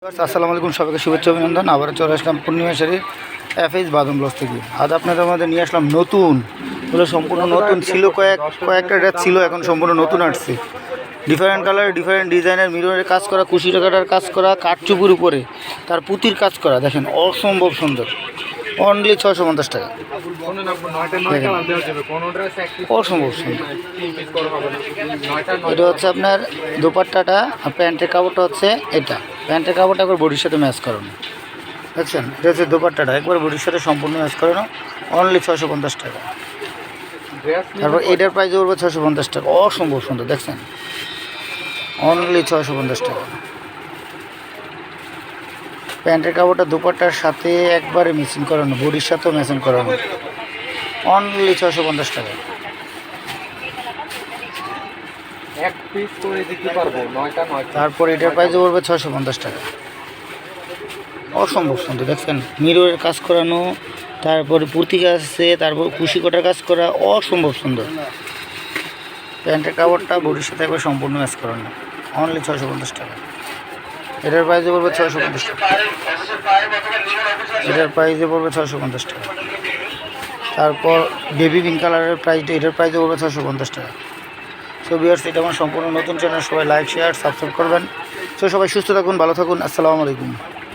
আসসালামু আলাইকুম, সবাইকে শুভেচ্ছা অভিনন্দন। আবার চলে আসলাম পূর্ণিমা শাড়ির এফএইচ বাদম ব্লস থেকে। আজ আপনাদের মধ্যে নিয়ে আসলাম নতুন, বলে সম্পূর্ণ নতুন ছিল, কয়েকটা ড্রেস ছিল, এখন সম্পূর্ণ নতুন আসছে। ডিফারেন্ট কালার, ডিফারেন্ট ডিজাইনের, মিররের কাজ করা, কুশি টাকাটার কাজ করা, কাঠচুপুর উপরে তার পুঁতির কাজ করা, দেখেন অসম্ভব সুন্দর। অনলি 650 টাকা। অসম্ভব সুন্দর। এটা হচ্ছে আপনার দোপাট্টাটা, আর প্যান্টের কাপড়টা হচ্ছে এটা। প্যান্টের কাপড়টা একবার বডির সাথে ম্যাচ করানো, দেখছেন? এটা হচ্ছে দোপাট্টাটা, একবার বডির সাথে সম্পূর্ণ ম্যাচ করানো, অনলি 650 টাকা। তারপর এটার প্রাইস পড়বে 650 টাকা। অসম্ভব সুন্দর, দেখছেন? অনলি 650 টাকা। প্যান্টের কাপড়টা দোপাট্টার সাথে একবারে ম্যাচিং করানো, বডির সাথেও ম্যাচিং করানো, অনলি 650 টাকা। তারপর এটার প্রাইস পড়বে 650 টাকা। অসম্ভব সুন্দর, দেখছেন? মিররের কাজ করানো, তারপরে পুঁতি কাজ আছে, তারপর কুশি কটার কাজ করা, অসম্ভব সুন্দর। প্যান্টের কাপড়টা বডির সাথে একবার সম্পূর্ণ ম্যাচ করানো, অনলি 650 টাকা। এটার প্রাইসে পড়বে 650 টাকা। এটার প্রাইসে পড়বে 650 টাকা। তারপর বেবি পিঙ্ক কালারের প্রাইসটা, এটার প্রাইসে পড়বে 650 টাকা। সো ভিউয়ার্স, এটা আমার সম্পূর্ণ নতুন চ্যানেল, সবাই লাইক, শেয়ার, সাবস্ক্রাইব করবেন। সো সবাই সুস্থ থাকুন, ভালো থাকুন। আসসালামু আলাইকুম।